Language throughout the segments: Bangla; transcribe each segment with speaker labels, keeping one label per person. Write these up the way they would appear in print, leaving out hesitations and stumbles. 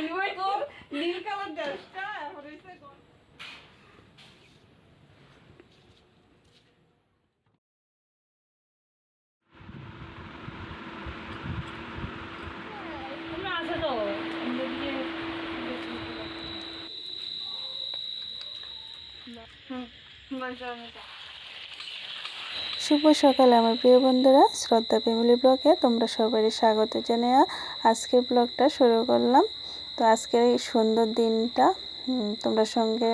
Speaker 1: নীল কালার ড্রেসটা হইছে
Speaker 2: শুভ সকাল আমার প্রিয় বন্ধুরা, শ্রদ্ধা ফ্যামিলি ব্লগে তোমরা সবারই স্বাগত জানিয়ে আজকের ব্লগটা শুরু করলাম। তো আজকের এই সুন্দর দিনটা তোমরা সঙ্গে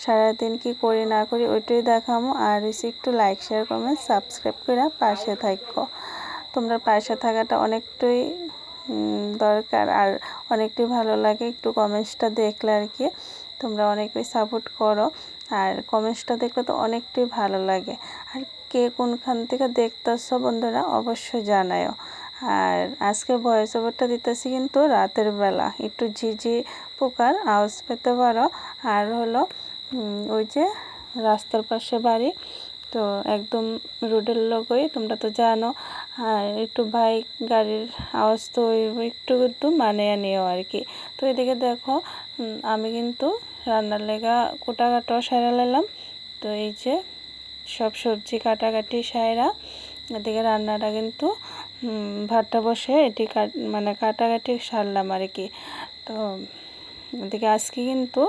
Speaker 2: সারাদিন কি করি না করি ওইটাই দেখামো। আর একটু লাইক শেয়ার কমেন্ট সাবস্ক্রাইব করে পাশে থাকো। তোমরা পাশে থাকাটা অনেকটাই দরকার আর অনেকটাই ভালো লাগে একটু কমেন্টসটা দেখলে আর কি। তোমরা অনেকেই সাপোর্ট করো আর কমেন্টসটা দেখলে তো অনেকটাই ভালো লাগে। আর কে কোনখান থেকে দেখতেছো বন্ধুরা অবশ্যই জানাও। আর আজকে ভয়েস ওভারটা দিতেছি কিন্তু রাতের বেলা, একটু ঝিঝি পোকার আওয়াজ পেতে পারো। আর হলো ওই যে রাস্তার পাশে বাড়ি, তো একদম রোডের লগই, তোমরা তো জানো। আর একটু বাইক গাড়ির আওয়াজ তো একটু একটু মানিয়ে নিও আর কি। তো এদিকে দেখো আমি কিন্তু রান্নার লেগা কুটাকাটাও সারা নিলাম। তো এই যে সব সবজি কাটাকাটি সাইরা এদিকে রান্নাটা কিন্তু ভাতটা বসে এটি মানে কাটাকাটি সারলাম আর কি। তো এদিকে আজকে কিন্তু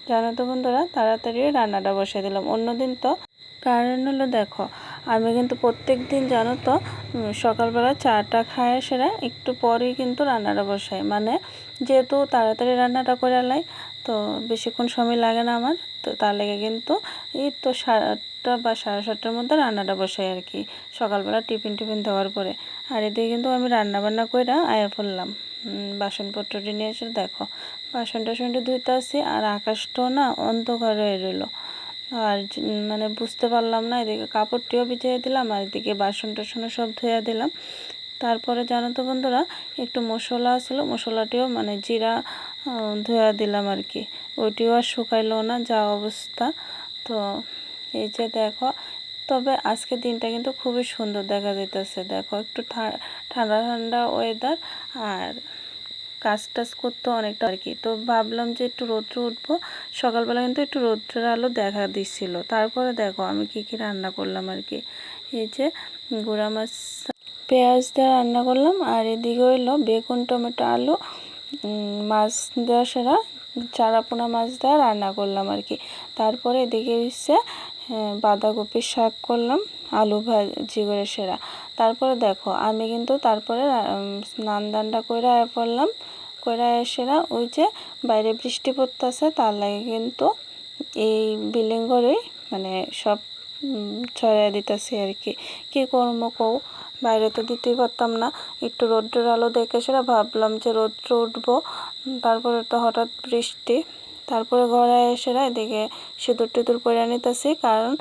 Speaker 2: জানো তো বন্ধুরা তাড়াতাড়ি রান্নাটা বসে দিলাম। অন্যদিন তো কারণ হলো দেখো আমি কিন্তু প্রত্যেক দিন জানো তো সকালবেলা চাটা খায় সেরা একটু পরেই কিন্তু রান্নাটা বসাই, মানে যেহেতু তাড়াতাড়ি রান্নাটা করে লাই তো বেশিক্ষণ সময় লাগে না আমার। তো তার লেগে কিন্তু এই তো 7টা বা 7:30টার মধ্যে রান্নাটা বসাই আর কি, সকালবেলা টিফিন দেওয়ার পরে। আর এদিকে কিন্তু আমি রান্না বান্না করে আয়া পড়লাম, বাসনপত্রটি নিয়ে এসে দেখো বাসন টাসনটি ধুইতে আসি। আর আকাশটাও না অন্ধকার হয়ে রইলো, আর মানে বুঝতে পারলাম না। এদিকে কাপড়টিও ভিজিয়ে দিলাম আর এদিকে বাসন টাসনও সব ধুয়ে দিলাম। তারপরে জানো তো বন্ধুরা একটু মশলা ছিল, মশলাটিও মানে জিরা ধুয়ে দিলাম আর কি, ওইটিও আর শুকাইলো না যা অবস্থা। তো এই যে দেখো, তবে আজকে দিনটা কিন্তু খুবই সুন্দর দেখা যাইতেছে। দেখো একটু ঠান্ডা ঠান্ডা ওয়েদার আর কাজ টাজ করতে অনেকটা আর কি। তো ভাবলাম যে একটু রৌদ্র উঠবো, সকালবেলা কিন্তু একটু রৌদ্রের আলো দেখা দিচ্ছিল। তারপরে দেখো আমি কি রান্না করলাম আর কি। এই যে গুঁড়া মাছ পেঁয়াজ দিয়ে রান্না করলাম, আর এদিকে হইলো বেগুন টমেটো আলু মাছ দেওয়া সেরা চারাপোনা মাছ দিয়ে রান্না করলাম আর কি। তারপরে এদিকে হচ্ছে বাঁধাকপির শাক করলাম আলু ভাজি করে সেরা। তারপরে দেখো আমি কিন্তু তারপরে স্নান দানটা করে আয়া পড়লাম, করে এসেরা ওই যে বাইরে বৃষ্টি পড়তেছে তার লাগে কিন্তু এই বিল্ডিং ঘরে মানে সব ছড়াই দিতেছি আর কি। কী করবো কও, বাইরে তো দিতেই পারতাম না। একটু রৌদ্রের আলো দেখে সেটা ভাবলাম যে রৌদ্র উঠবো, তারপরে তো হঠাৎ বৃষ্টি। তারপরে ঘরে এসেরা এদিকে সিঁদুর টিঁদুর পরে নিতেছি, কারণ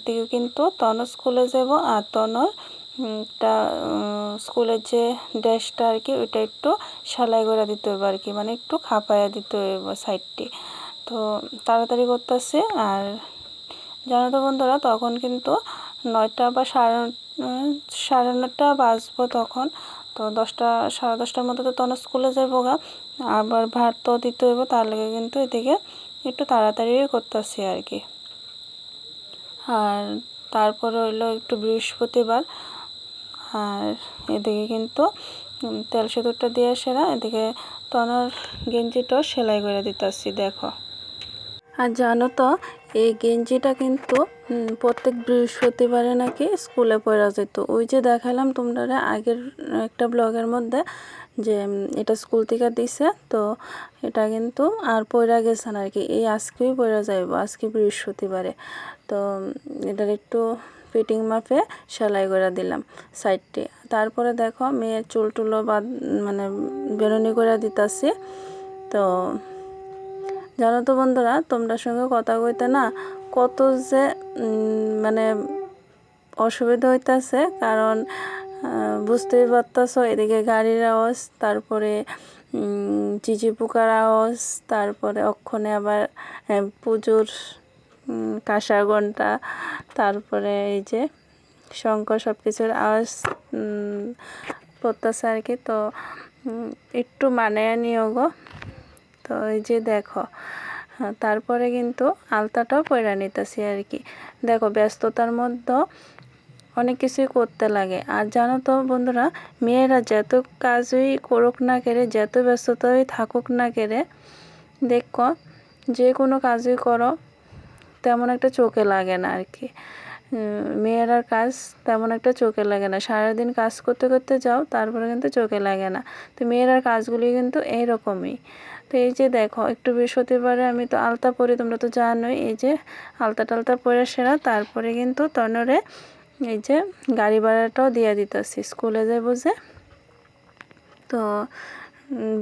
Speaker 2: দিকে কিন্তু তনু স্কুলে যাব আর তনুর টা স্কুলের যে ড্রেসটা আর কি ওইটা একটু সেলাই করে দিতে হইব আর কি, মানে একটু খাপাইয়া দিতে হইব সাইডটি। তো তাড়াতাড়ি করতেছি। আর জানো তো বন্ধুরা তখন কিন্তু 9টা বা 9:30 বাজবো তখন। তো 10টা 10:30টার মধ্যে তো তখন স্কুলে যাবো গা, আবার ভাত তো দিতে হইব, তার লেগে কিন্তু এদিকে একটু তাড়াতাড়ি করতেছি আর কি। আর তারপরে হইলো একটু বৃহস্পতিবার, আর এদিকে কিন্তু তেল সিঁদুরটা দিয়ে সেরা এদিকে তনর গেঞ্জিটাও সেলাই করে দিতেছি দেখো। আর জানো তো এই গেঞ্জিটা কিন্তু প্রত্যেক বৃহস্পতিবারে নাকি স্কুলে পরা যেত। ওই যে দেখালাম তোমরা আগের একটা ব্লগের মধ্যে যে এটা স্কুল থেকে দিছে, তো এটা কিন্তু আর পরা গেছে না আর কি, এই আজকেই পরা যাইব আজকে বৃহস্পতিবারে। তো এটার একটু ফিটিং মাপে সেলাই করে দিলাম সাইডটি। তারপরে দেখো মেয়ের চুল টুলো মানে বেরুনি করে দিতেছি। তো জানো তো বন্ধুরা তোমরা সঙ্গে কথা কইতে না কত যে মানে অসুবিধা হইতেছে, কারণ বুঝতেই পারতেছো এদিকে গাড়ির আওয়াজ, তারপরে চিচি পোকার আওয়াজ, তারপরে অক্ষণে আবার পুজোর কাঁসা ঘণ্টা, তারপরে এই যে শঙ্খ সব কিছুর আওয়াজ পড়তেছে আর কি। তো একটু মানায় নিও গো। তো এই যে দেখো তারপরে কিন্তু আলতাটাও পরে নিতেছি আর কি। দেখো ব্যস্ততার মধ্যে অনেক কিছুই করতে লাগে। আর জানো তো বন্ধুরা, মেয়েরা যত কাজই করুক না কেড়ে, যত ব্যস্ততাই থাকুক না কেড়ে, দেখো যে কোনো কাজই করো তেমন একটা চোখে লাগে না আর কি। মেয়েরার কাজ তেমন একটা চোখে লাগে না, সারাদিন কাজ করতে করতে যাও তারপরে কিন্তু চোখে লাগে না। তো মেয়েরার কাজগুলি কিন্তু এইরকমই। তো এই যে দেখো একটু বৃহস্পতিবারে আমি তো আলতা পরি, তোমরা তো জানোই। এই যে আলতা টালতা পরে সেরা তারপরে কিন্তু তনরে এই যে গাড়ি ভাড়াটাও দিয়ে দিতেছি, স্কুলে যাই বুঝে। তো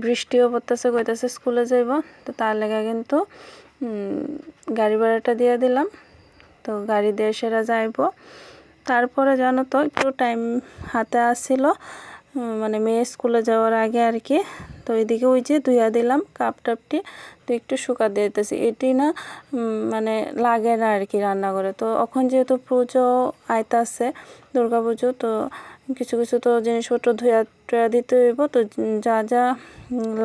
Speaker 2: বৃষ্টিও পড়তেছে, কইতেছে স্কুলে যাইব, তো তার লেগে কিন্তু গাড়ি ভাড়াটা দিয়ে দিলাম। তো গাড়ি দিয়ে সেরা যাইব। তারপরে জানো তো একটু টাইম হাতে আসছিল, মানে মেয়ে স্কুলে যাওয়ার আগে আর কি। তো এদিকে ওই যে ধুইয়া দিলাম কাপ টাপটি, তো একটু শুকা দিয়ে দিতেছি। এটি না মানে লাগে না আর কি রান্নাঘরে। তো এখন যেহেতু পুজো আইতাছে, দুর্গা পুজো, তো কিছু কিছু তো জিনিসপত্র ধুয়া টুয়া দিতে হইব। তো যা যা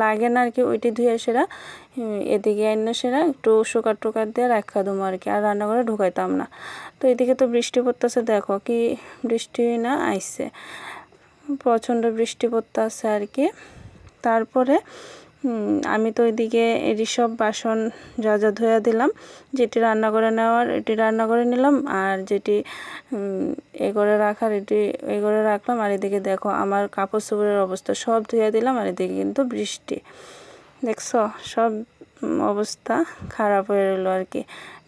Speaker 2: লাগে না আর কি ওইটি ধুয়ে সেরা এদিকে এনে সেরা একটু শুকার টুকার দিয়ে রাখা দেবো আর কি, আর রান্নাঘরে ঢুকাইতাম না। তো এদিকে তো বৃষ্টি পড়তেছে, দেখো কি বৃষ্টি না আইছে, প্রচণ্ড বৃষ্টি পড়তেছে আর কি। তারপরে আমি তো ওইদিকে এটি সব বাসন যা যা ধুয়ে দিলাম, যেটি রান্না করে নেওয়ার এটি রান্না করে নিলাম, আর যেটি এ করে রাখার এটি এ করে রাখলাম। আর এদিকে দেখো আমার কাপড় চোপড়ের অবস্থা সব ধুয়ে দিলাম, আর এদিকে কিন্তু বৃষ্টি, দেখছো সব অবস্থা খারাপ হয়ে রইলো আর কি,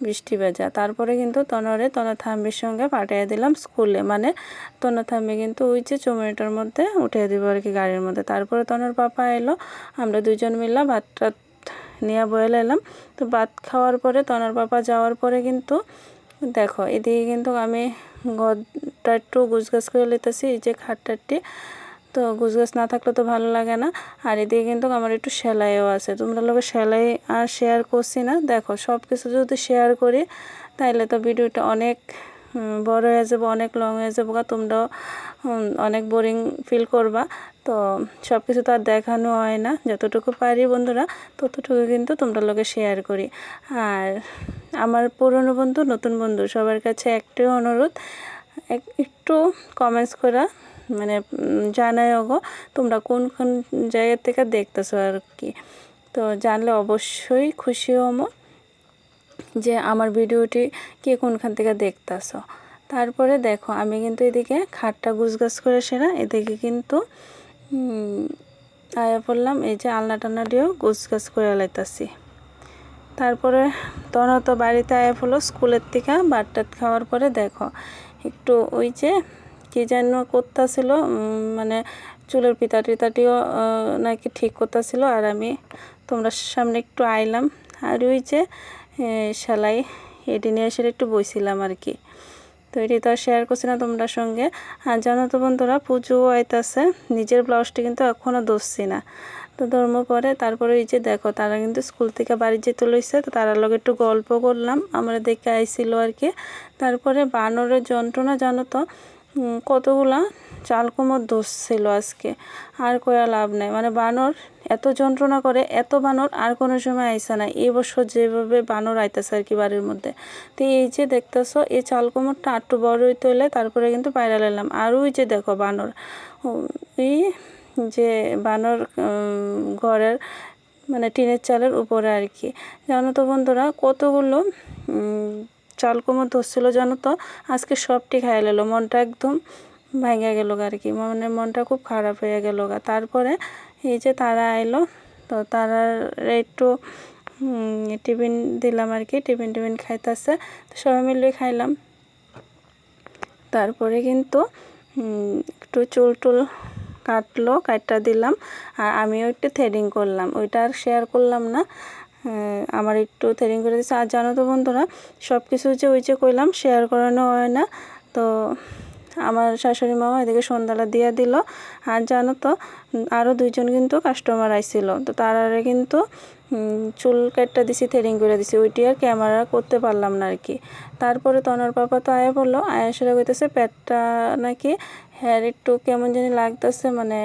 Speaker 2: বৃষ্টি ভেজা। তারপরে কিন্তু তনর থাম্বির সঙ্গে পাঠিয়ে দিলাম স্কুলে, মানে তনর থাম্বি কিন্তু ওই যে চুমড়িটার মধ্যে উঠিয়ে দিব আর কি গাড়ির মধ্যে। তারপরে তনর পাপা এলো, আমরা দুজন মিলে ভাত টাত নিয়ে বয়ে এলাম। তো ভাত খাওয়ার পরে তনর পাপা যাওয়ার পরে কিন্তু দেখো এদিকে কিন্তু আমি ঘরটা একটু গুছগাছ করে নিতেছি, এই যে খাটটাটি। তো গুছগাছ না থাকলে তো ভালো লাগে না। আর এদিকে কিন্তু আমার একটু সেলাইও আছে, তোমরা লোক সেলাই আর শেয়ার করছি না। দেখো সব কিছু যদি শেয়ার করি তাইলে তো ভিডিওটা অনেক বড় হয়ে যাবো, অনেক লং হয়ে যাবো, তোমরাও অনেক বোরিং ফিল করবা। তো সব কিছু তো আর দেখানো হয় না, যতটুকু পারি বন্ধুরা ততটুকু কিন্তু তোমরা লোকে শেয়ার করি। আর আমার পুরনো বন্ধু নতুন বন্ধু সবার কাছে একটাই অনুরোধ, একটু কমেন্টস করা মানে জানাই গো তোমরা কোন কোন জায়গা থেকে দেখতেছো আর কি। তো জানলে অবশ্যই খুশি হবো যে আমার ভিডিওটি কে কোনখান থেকে দেখতেছো। তারপরে দেখো আমি কিন্তু এদিকে খাটটা গুছগাছ করে সেরা এদিকে কিন্তু আয়া পড়লাম, এই যে আলনা টালনা দিয়েও গুছগাছ করে লাইতাছি। তারপরে তখন তো বাড়িতে আয়া পড়লো স্কুলের থেকে, ভাত টাত খাওয়ার পরে দেখো একটু ওই যে কি যেন করতেছিল, মানে চুলের পিতা টিতাটিও নাকি ঠিক করতেছিল। আর আমি তোমরা সামনে একটু আইলাম, আর ওই যে সেলাই এটি নিয়ে এসে একটু বইছিলাম আর কি। তো এটি তো আর শেয়ার করছি না তোমরা সঙ্গে। আর জানো তো বন্ধুরা পুজো আইতাছে, নিজের ব্লাউজটি কিন্তু এখনও ধরছি না। তো ধর্ম পরে তারপরে এই যে দেখো তারা কিন্তু স্কুল থেকে বাড়ি যেতে লইছে, তো তারা লগে একটু গল্প করলাম, আমরা দেখে আইছিল আর কি। তারপরে বানরের যন্ত্রণা জানো তো কতগুলা চাল কুমড় ধরছিল আজকে, আর কয়া লাভ নাই, মানে বানর এত যন্ত্রণা করে, এত বানর আর কোনো সময় আইসা না। এই বছর যেভাবে বানর আইতেছে আর কি বাড়ির মধ্যে। তো এই যে দেখতেছো এই চাল কুমড়টা একটু বড় হইতে হলে তারপরে কিন্তু পায়রা লাইলাম। আর ওই যে দেখো বানর, এই যে বানর ঘরের মানে টিনের চালের উপরে আর কি। জানো তো বন্ধুরা কতগুলো চাল কুমড় ধরছিল জানো তো, আজকে সবটি খাই নিল, মনটা একদম ভেঙে গেল আর কি, মানে মনটা খুব খারাপ হয়ে গেল। তারপরে এই যে তারা আইলো, তো তারার একটু টিফিন দিলাম আর কি, টিফিন খাইতেছে, তো সবাই মিলে খাইলাম। তারপরে কিন্তু একটু চুল টুল কাটলো, কাটটা দিলাম, আর আমিও একটু থ্রেডিং করলাম, ওইটা আর শেয়ার করলাম না। আমার একটু থ্রেডিং করে দিচ্ছে। আর জানো তো বন্ধুরা সব কিছু যে ওই যে কইলাম শেয়ার করানো হয় না। তো আমার শাশুড়ি মামা এদিকে সন্ধ্যাটা দিয়ে দিল। আর জানো তো আরও দুইজন কিন্তু কাস্টমার আইছিল, তো তারা কিন্তু চুল কাটটা দিছি, থ্রেডিং করে দিছি, ওইটি আর ক্যামেরা করতে পারলাম না আর কি। তারপরে তনর পাপা তো আয়া বললো, আয়া সেটা কইতেছে পেটটা নাকি হেয়ার একটু কেমন জানি লাগতেছে, মানে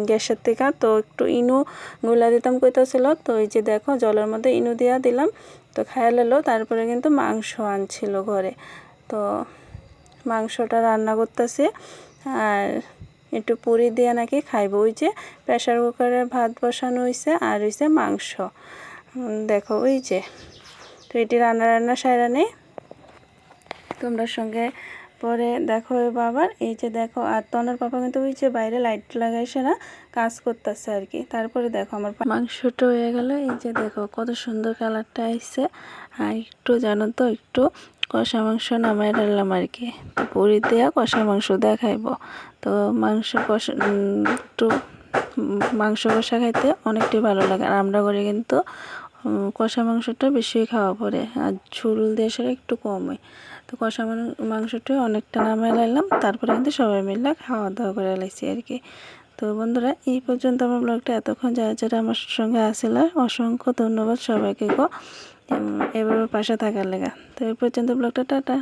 Speaker 2: গ্যাসের থেকে, তো একটু ইনু গুলা দিতাম কইতাছিল, তো এই যে দেখো জলের মধ্যে ইনু দিয়া দিলাম, তো খাইয়া লেলো। তারপরে কিন্তু মাংস আনছিল ঘরে, তো মাংসটা রান্না করতেছে আর একটু পুরি দিয়ে নাকি খাইব। ওই যে প্রেসার কুকারে ভাত বসানো হয়েছে আর হয়েছে মাংস, দেখো ওই যে। তো এটি রান্না সাইরা নেই, তোমরা সঙ্গে পরে দেখো বাবার। এই যে দেখো, আর তনার পাপা কিন্তু ওই যে বাইরে লাইট লাগাইছে না, কাজ করতেছে আর কি। তারপরে দেখো আমার মাংসটা হয়ে গেল। এই যে দেখো কত সুন্দর কালারটা আসছে। আর একটু জানো তো, একটু কষা মাংস নামাই রাখলাম আর কি, তো পুরি দেওয়া কষা মাংস দেখাইব। তো মাংস কষা একটু মাংস কষা খাইতে অনেকটাই ভালো লাগে, আর আমরা ঘরে কিন্তু কষা মাংসটা বেশি খাওয়া পড়ে, আর ঝোল দিয়ে সেটা একটু কম হয়। তো কষা মাংসটা অনেকটা নামাই লাইলাম, তারপরে কিন্তু সবাই মিলে খাওয়া দাওয়া করে লাইছি আর কি। তো বন্ধুরা, এই পর্যন্ত আমার ব্লগটা, এতক্ষণ যারা যারা আমার সঙ্গে আসছিল অসংখ্য ধন্যবাদ সবাইকে গো, এভাবে পাশে থাকার লেগা। তো এই পর্যন্ত ব্লগটা, টাটা।